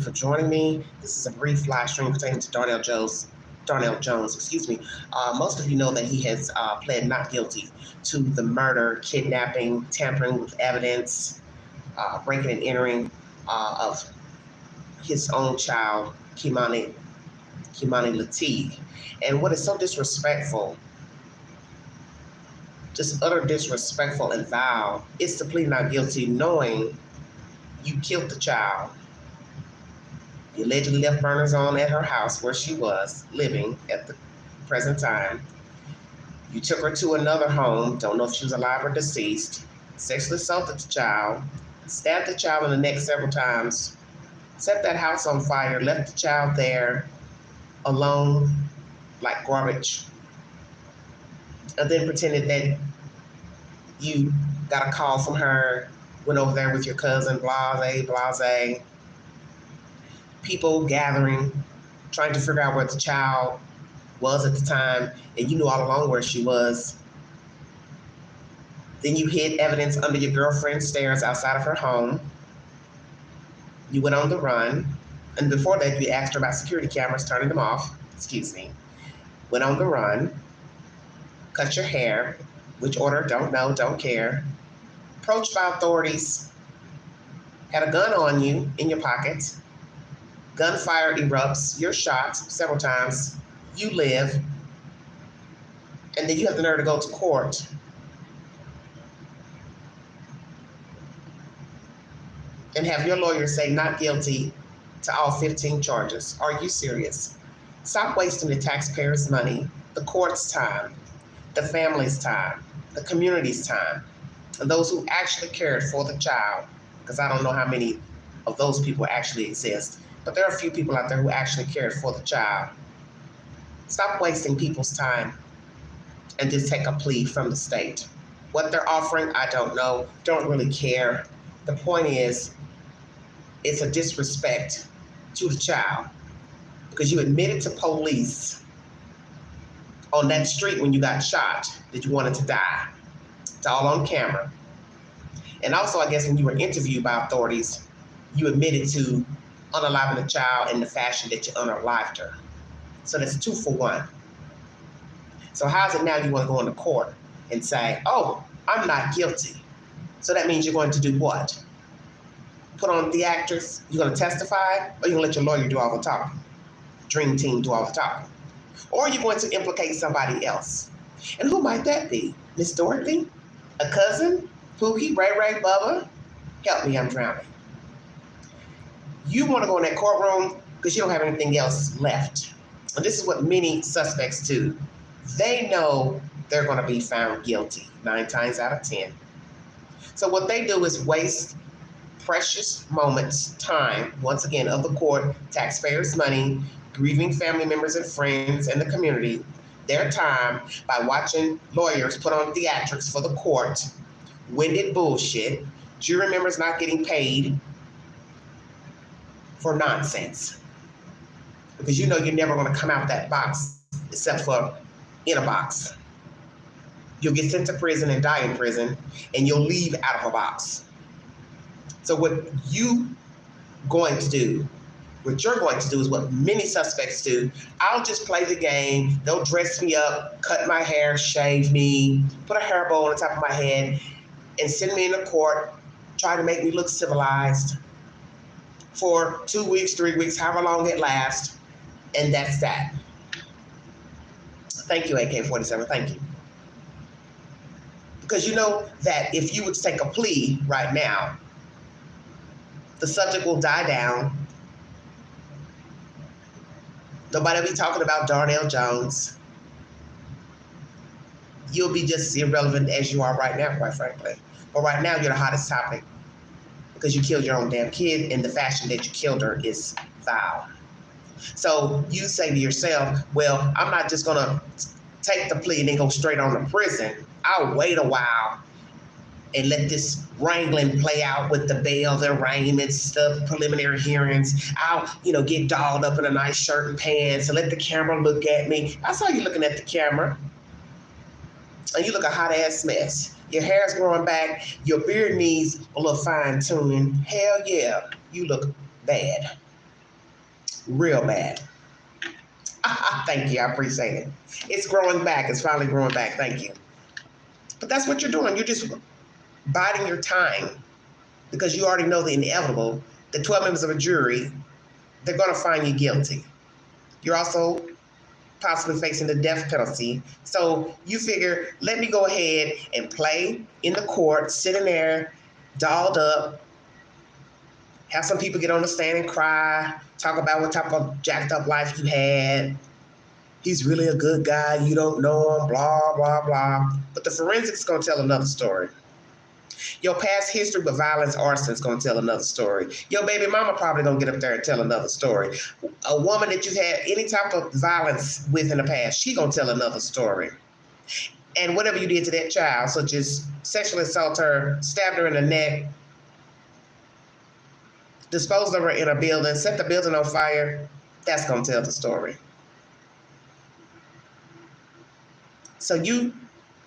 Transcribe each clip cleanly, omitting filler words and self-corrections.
for joining me. This is a brief live stream pertaining to Darnell Jones. Most of you know that he has pled not guilty to the murder, kidnapping, tampering with evidence, breaking and entering of his own child, Kimani Lateef. And what is so disrespectful, just utter disrespectful and vile, is to plead not guilty knowing you killed the child. You allegedly left burners on at her house where she was living at the present time. You took her to another home, don't know if she was alive or deceased, sexually assaulted the child, stabbed the child in the neck several times, set that house on fire, left the child there alone like garbage, and then pretended that you got a call from her, went over there with your cousin, blase. People gathering, trying to figure out where the child was at the time, and you knew all along where she was. Then you hid evidence under your girlfriend's stairs outside of her home. You went on the run, and before that, you asked her about security cameras, turning them off. Went on the run, cut your hair, which order, don't know, don't care. Approached by authorities, had a gun on you in your pocket. Gunfire erupts, you're shot several times, you live, and then you have the nerve to go to court and have your lawyer say not guilty to all 15 charges. Are you serious? Stop wasting the taxpayers' money, the court's time, the family's time, the community's time, and those who actually cared for the child, because I don't know how many of those people actually exist. But there are a few people out there who actually cared for the child. Stop wasting people's time and just take a plea from the state. What they're offering, I don't know, don't really care. The point is, it's a disrespect to the child because you admitted to police on that street when you got shot that you wanted to die. It's all on camera. And also, I guess when you were interviewed by authorities, you admitted to unaliving the child in the fashion that you unalived her. So that's 2 for 1. So how's it now you want to go into court and say, oh, I'm not guilty? So that means you're going to do what? Put on the actress? You're going to testify? Or you're going to let your lawyer do all the talking? Dream team do all the talking? Or you're going to implicate somebody else? And who might that be? Miss Dorothy? A cousin? Pookie? Ray? Bubba? Help me, I'm drowning. You want to go in that courtroom because you don't have anything else left. And this is what many suspects do. They know they're going to be found guilty 9 times out of 10. So what they do is waste precious moments, time, once again, of the court, taxpayers' money, grieving family members and friends and the community, their time by watching lawyers put on theatrics for the court, winded bullshit, jury members not getting paid for nonsense. Because you know you're never going to come out that box except for in a box. You'll get sent to prison and die in prison, and you'll leave out of a box. So what you're going to do is what many suspects do. I'll just play the game. They'll dress me up, cut my hair, shave me, put a hair bow on the top of my head, and send me into court, try to make me look civilized for 2 weeks, 3 weeks, however long it lasts, and that's that. Thank you, AK-47, thank you. Because you know that if you would take a plea right now, the subject will die down. Nobody will be talking about Darnell Jones. You'll be just as irrelevant as you are right now, quite frankly. But right now, you're the hottest topic because you killed your own damn kid, and the fashion that you killed her is vile. So you say to yourself, well, I'm not just going to take the plea and then go straight on to prison. I'll wait a while and let this wrangling play out with the bail, the arraignments, stuff, preliminary hearings. I'll, get dolled up in a nice shirt and pants and let the camera look at me. I saw you looking at the camera. And you look a hot-ass mess. Your hair's growing back. Your beard needs a little fine-tuning. Hell yeah, you look bad. Real bad. Thank you. I appreciate it. It's growing back. It's finally growing back. Thank you. But that's what you're doing. You're just biding your time because you already know the inevitable. The 12 members of a jury, they're going to find you guilty. You're also possibly facing the death penalty. So you figure, let me go ahead and play in the court, sitting there, dolled up, have some people get on the stand and cry, talk about what type of jacked up life you had. He's really a good guy. You don't know him, blah, blah, blah. But the forensics is going to tell another story. Your past history with violence, arson is going to tell another story. Your baby mama probably going to get up there and tell another story. A woman that you've had any type of violence with in the past, she going to tell another story. And whatever you did to that child, such as sexually assault her, stabbed her in the neck, disposed of her in a building, set the building on fire, that's going to tell the story. So you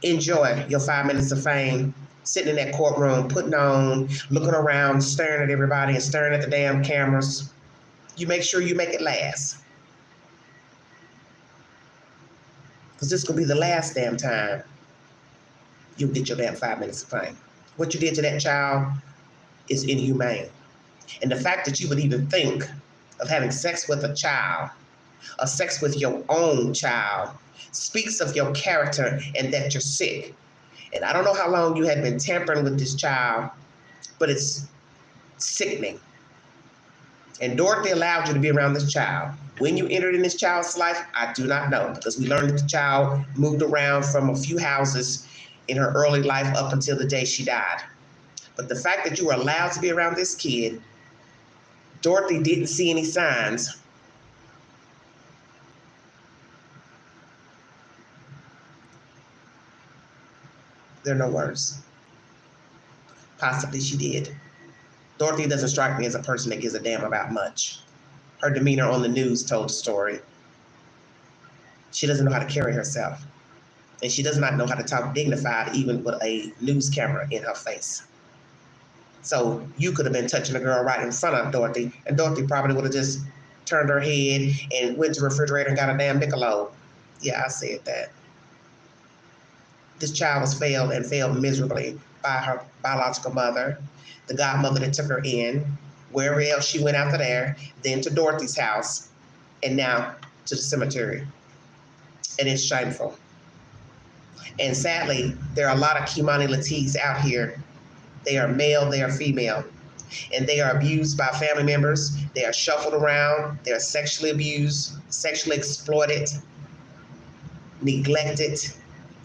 enjoy your 5 minutes of fame, sitting in that courtroom, putting on, looking around, staring at everybody and staring at the damn cameras. You make sure you make it last. Because this could be the last damn time you'll get your damn 5 minutes of fame. What you did to that child is inhumane. And the fact that you would even think of having sex with a child, or sex with your own child, speaks of your character and that you're sick. And I don't know how long you had been tampering with this child, but it's sickening. And Dorothy allowed you to be around this child. When you entered in this child's life, I do not know, because we learned that the child moved around from a few houses in her early life up until the day she died. But the fact that you were allowed to be around this kid, Dorothy didn't see any signs. There are no words. Possibly she did. Dorothy doesn't strike me as a person that gives a damn about much. Her demeanor on the news told the story. She doesn't know how to carry herself. And she does not know how to talk dignified even with a news camera in her face. So you could have been touching the girl right in front of Dorothy, and Dorothy probably would have just turned her head and went to the refrigerator and got a damn Michelob. Yeah, I said that. This child was failed and failed miserably by her biological mother, the godmother that took her in, wherever else she went after there, then to Dorothy's house, and now to the cemetery. And it's shameful. And sadly, there are a lot of Kimani Lateefs out here. They are male, they are female, and they are abused by family members. They are shuffled around, they are sexually abused, sexually exploited, neglected.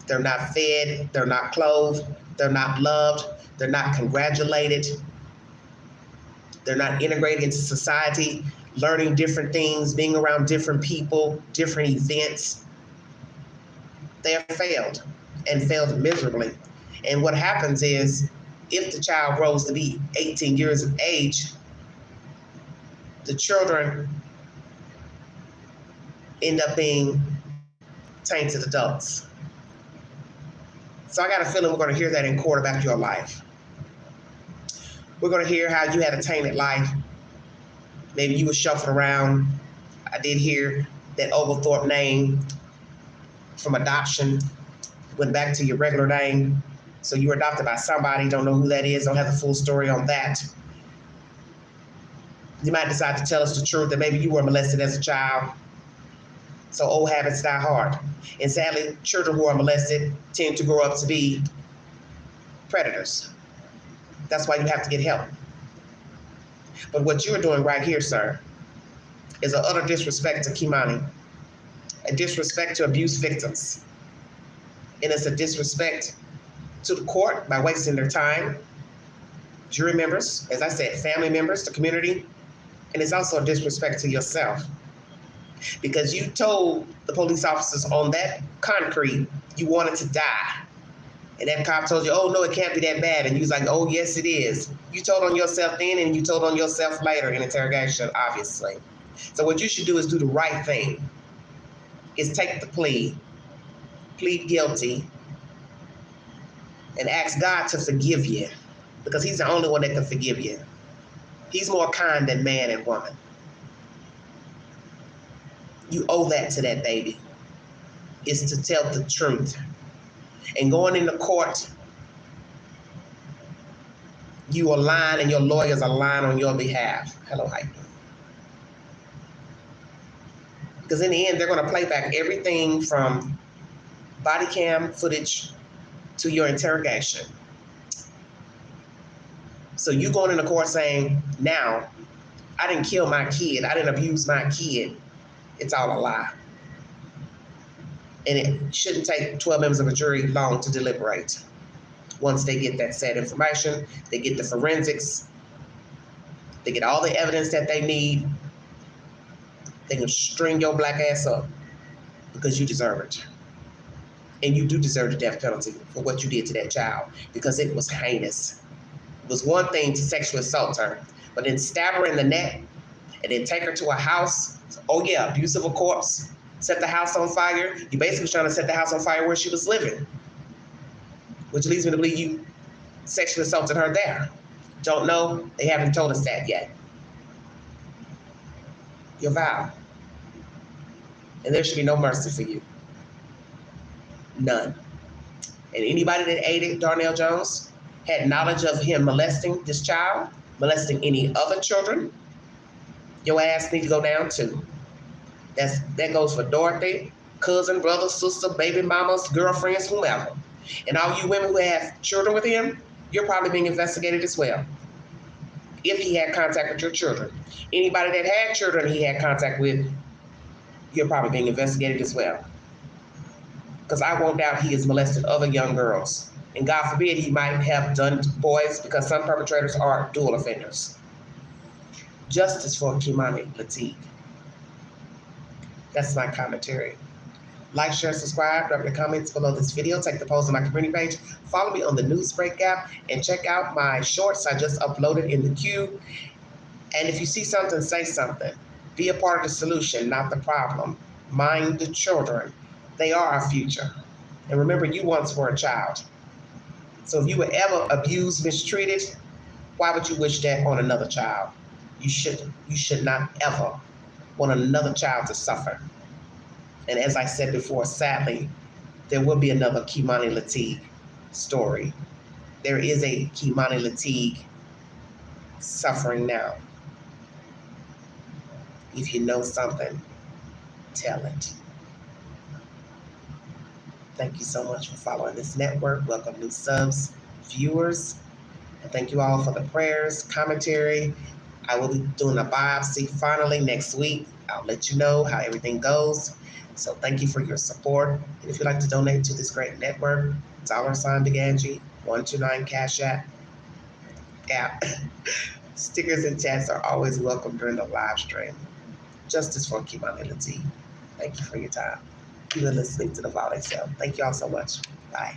They're not fed, they're not clothed, they're not loved, they're not congratulated, they're not integrated into society, learning different things, being around different people, different events. They are failed and failed miserably. And what happens is, if the child grows to be 18 years of age, the children end up being tainted adults. So I got a feeling we're going to hear that in court about your life. We're going to hear how you had a tainted life. Maybe you were shuffled around. I did hear that Oglethorpe name from adoption went back to your regular name. So you were adopted by somebody, don't know who that is, don't have the full story on that. You might decide to tell us the truth that maybe you were molested as a child. So old habits die hard. And sadly, children who are molested tend to grow up to be predators. That's why you have to get help. But what you're doing right here, sir, is an utter disrespect to Kimani, a disrespect to abuse victims. And it's a disrespect to the court by wasting their time, jury members, as I said, family members, the community, and it's also a disrespect to yourself. Because you told the police officers on that concrete you wanted to die. And that cop told you, oh, no, it can't be that bad. And you was like, oh, yes, it is. You told on yourself then, and you told on yourself later in interrogation, obviously. So what you should do is do the right thing, is take the plea, plead guilty, and ask God to forgive you, because he's the only one that can forgive you. He's more kind than man and woman. You owe that to that baby, is to tell the truth. And going into court, you align and your lawyers align on your behalf. Hello, how you doing? Because in the end, they're going to play back everything from body cam footage to your interrogation. So you going into court saying, now, I didn't kill my kid, I didn't abuse my kid. It's all a lie. And it shouldn't take 12 members of a jury long to deliberate. Once they get that sad information, they get the forensics, they get all the evidence that they need, they can string your black ass up because you deserve it. And you do deserve the death penalty for what you did to that child, because it was heinous. It was one thing to sexually assault her, but then stab her in the neck and then take her to a house. Oh yeah, abuse of a corpse, set the house on fire. You basically trying to set the house on fire where she was living, which leads me to believe you sexually assaulted her there. Don't know, they haven't told us that yet. Your vow. And there should be no mercy for you. None. And anybody that aided Darnell Jones, had knowledge of him molesting this child, molesting any other children, your ass need to go down too. That goes for Dorothy, cousin, brother, sister, baby mamas, girlfriends, whomever. And all you women who have children with him, you're probably being investigated as well. If he had contact with your children. Anybody that had children he had contact with, you're probably being investigated as well. Because I won't doubt he has molested other young girls. And God forbid he might have done boys, because some perpetrators are dual offenders. Justice for Kimani Lateef. That's my commentary. Like, share, subscribe, drop your comments below this video. Take the polls on my community page. Follow me on the News Breakout and check out my shorts I just uploaded in the queue. And if you see something, say something. Be a part of the solution, not the problem. Mind the children. They are our future. And remember, you once were a child. So if you were ever abused, mistreated, why would you wish that on another child? You should not ever want another child to suffer. And as I said before, sadly, there will be another Kimani Lateef story. There is a Kimani Lateef suffering now. If you know something, tell it. Thank you so much for following this network. Welcome new subs, viewers. And thank you all for the prayers, commentary. I will be doing a biopsy finally next week. I'll let you know how everything goes. So thank you for your support. And if you'd like to donate to this great network, $Big Angie, 129 Cash App. Stickers and chats are always welcome during the live stream. Justice for Kimani Lateef. Thank you for your time. You are listening to the Volley Cell. Thank you all so much. Bye.